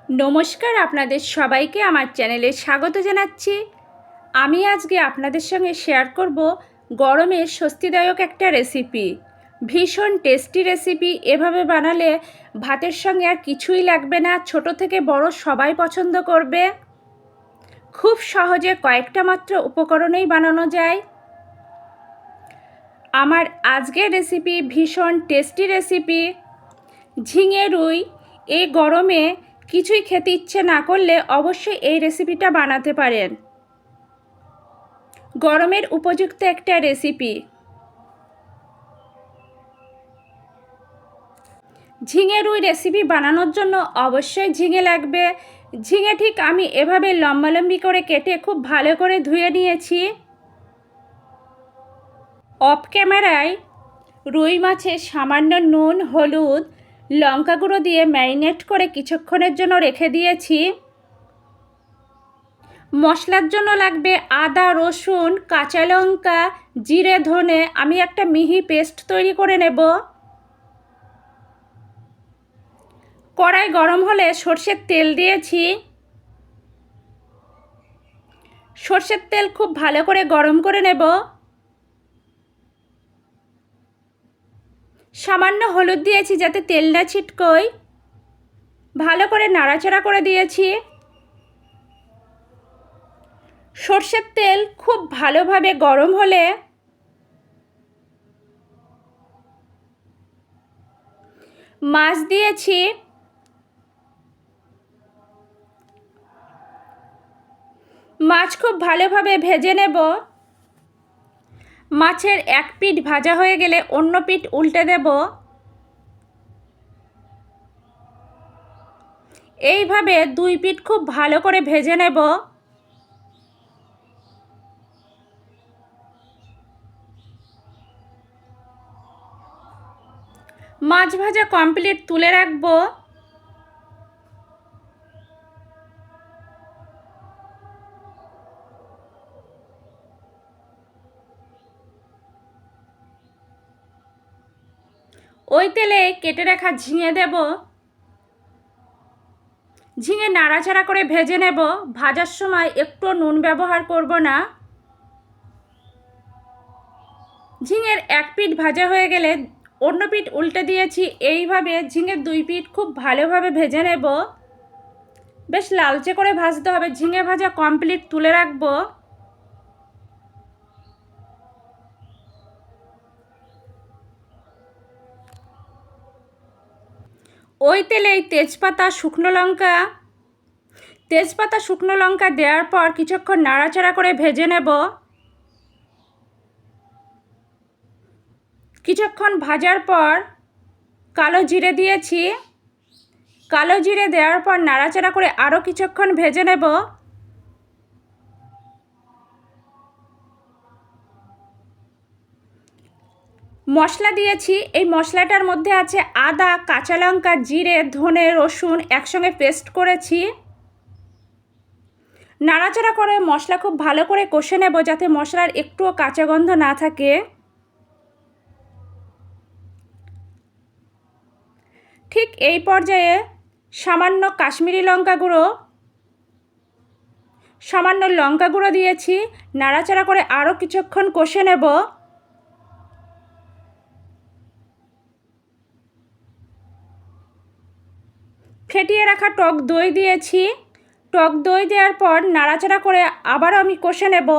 নমস্কার, আপনাদের সবাইকে আমার চ্যানেলে স্বাগত জানাচ্ছি। আমি আজকে আপনাদের সঙ্গে শেয়ার করব গরমের স্বস্তিদায়ক একটা রেসিপি। ভীষণ টেস্টি রেসিপি। এভাবে বানালে ভাতের সঙ্গে আর কিছুই লাগবে না, ছোট থেকে বড় সবাই পছন্দ করবে। খুব সহজে কয়েকটা মাত্র উপকরণেই বানানো যায়। আমার আজকের রেসিপি ভীষণ টেস্টি রেসিপি। ঝিঙে রুই। এই গরমে কিছুই খেতে ইচ্ছে না করলে অবশ্যই এই রেসিপিটা বানাতে পারেন। গরমের উপযুক্ত একটা রেসিপি। ঝিঙে রুই রেসিপি বানানোর জন্য অবশ্যই ঝিঙে লাগবে। ঝিঙে ঠিক আমি এভাবে লম্বালম্বি করে কেটে খুব ভালো করে ধুয়ে নিয়েছি। অফ ক্যামেরায় রুই মাছে সামান্য নুন, হলুদ, লঙ্কা গুঁড়ো দিয়ে ম্যারিনেট করে কিছুক্ষণের জন্য রেখে দিয়েছি। মশলার জন্য লাগবে আদা, রসুন, কাঁচা লঙ্কা, জিরে, ধনে। আমি একটা মিহি পেস্ট তৈরি করে নেব। কড়াই গরম হলে সর্ষের তেল দিয়েছি। সর্ষের তেল খুব ভালো করে গরম করে নেব। সামান্য হলুদ দিয়েছি যাতে তেল না ছিটকোয়। ভালো করে নাড়াচাড়া করে দিয়েছি। সর্ষের তেল খুব ভালোভাবে গরম হলে মাছ দিয়েছি। মাছ খুব ভালোভাবে ভেজে নেব। মাছের এক পিঠ ভাজা হয়ে গেলে অন্য পিঠ উল্টে দেব। এইভাবে দুই পিঠ খুব ভালো করে ভেজে নেব। মাছ ভাজা কমপ্লিট, তুলে রাখবো। ওই তেলে কেটে রাখা ঝিঙে দেব। ঝিঙে নাড়াচাড়া করে ভেজে নেব। ভাজার সময় একটু নুন ব্যবহার করব না। ঝিঙের এক পিঠ ভাজা হয়ে গেলে অন্য পিঠ উল্টে দিয়েছি। এইভাবে ঝিঙের দুই পিঠ খুব ভালোভাবে ভেজে নেব। বেশ লালচে করে ভাজতে হবে। ঝিঙে ভাজা কমপ্লিট, তুলে রাখবো। ওই তেলেই তেজপাতা, শুকনো লঙ্কা দেওয়ার পর কিছুক্ষণ নাড়াচাড়া করে ভেজে নেব। কিছুক্ষণ ভাজার পর কালো জিরে দিয়েছি। কালো জিরে দেওয়ার পর নাড়াচাড়া করে আরও কিছুক্ষণ ভেজে নেব। মশলা দিয়েছি। এই মশলাটার মধ্যে আছে আদা, কাঁচা লঙ্কা, জিরে, ধনে, রসুন একসঙ্গে পেস্ট করেছি। নাড়াচাড়া করে মশলা খুব ভালো করে কষে নেব যাতে মশলার একটুও কাঁচা গন্ধ না থাকে। ঠিক এই পর্যায়ে সামান্য কাশ্মীরি লঙ্কা গুঁড়ো, সামান্য লঙ্কা গুঁড়ো দিয়েছি। নাড়াচাড়া করে আরও কিছুক্ষণ কষে নেব। ফেটিয়ে রাখা টক দই দিয়েছি। টক দই দেওয়ার পর নাড়াচাড়া করে আবারও আমি কষে নেব।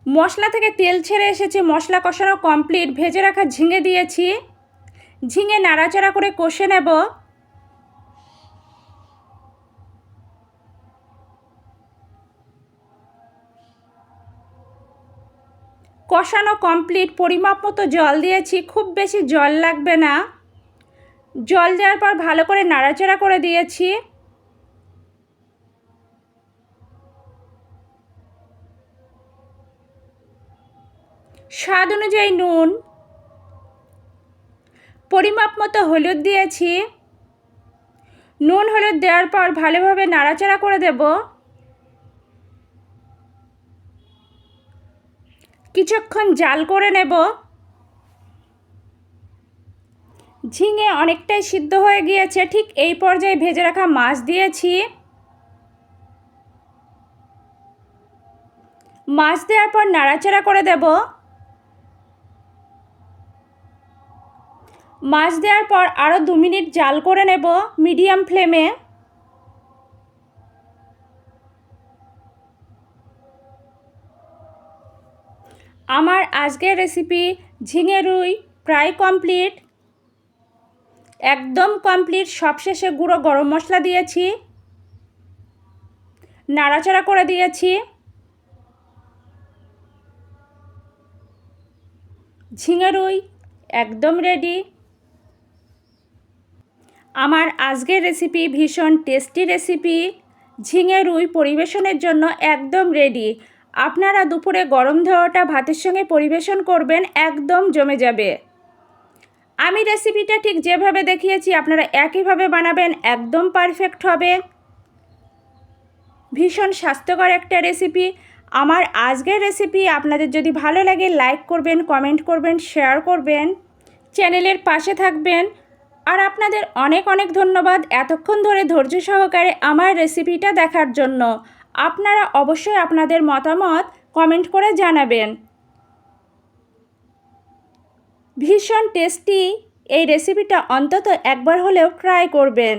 মশলা থেকে তেল ছেড়ে এসেছে, মশলা কষানো কমপ্লিট। ভেজে রাখা ঝিঙে দিয়েছি। ঝিঙে নাড়াচাড়া করে কষে নেব। কষানো কমপ্লিট। পরিমাপ মতো জল দিয়েছি, খুব বেশি জল লাগবে না। জল দেওয়ার পর ভালো করে নাড়াচাড়া করে দিয়েছি। স্বাদ অনুযায়ী নুন, পরিমাপ মতো হলুদ দিয়েছি। নুন হলুদ দেওয়ার পর ভালোভাবে নাড়াচাড়া করে দেব। কিছুক্ষণ জাল করে নেব। ঝিঙে অনেকটাই সিদ্ধ হয়ে গিয়েছে, ঠিক এই পর্যায়ে ভেজে রাখা মাছ দিয়েছি। মাছ দেওয়ার পর নাড়াচাড়া করে দেব। মাছ দেওয়ার পর আরও 2 মিনিট জাল করে নেব মিডিয়াম ফ্লেমে। আমার আজকের রেসিপি ঝিঙে রুই প্রায় কমপ্লিট, একদম কমপ্লিট। সবশেষে গুঁড়ো গরম মশলা দিয়েছি, নাড়াচাড়া করে দিয়েছি। ঝিঙে রুই একদম রেডি। আমার আজকের রেসিপি ভীষণ টেস্টি রেসিপি। ঝিঙে রুই পরিবেশনের জন্য একদম রেডি। আপনারা দুপুরে গরম ধোয়াটা ভাতের সঙ্গে পরিবেশন করবেন, একদম জমে যাবে। আমি রেসিপিটা ঠিক যেভাবে দেখিয়েছি আপনারা একইভাবে বানাবেন, একদম পারফেক্ট হবে। ভীষণ স্বাস্থ্যকর একটা রেসিপি। আমার আজকের রেসিপি আপনাদের যদি ভালো লাগে লাইক করবেন, কমেন্ট করবেন, শেয়ার করবেন, চ্যানেলের পাশে থাকবেন। আর আপনাদের অনেক অনেক ধন্যবাদ এতক্ষণ ধরে ধৈর্য সহকারে আমার রেসিপিটা দেখার জন্য। আপনারা অবশ্যই আপনাদের মতামত কমেন্ট করে জানাবেন। ভীষণ টেস্টি এই রেসিপিটা অন্তত একবার হলেও ট্রাই করবেন।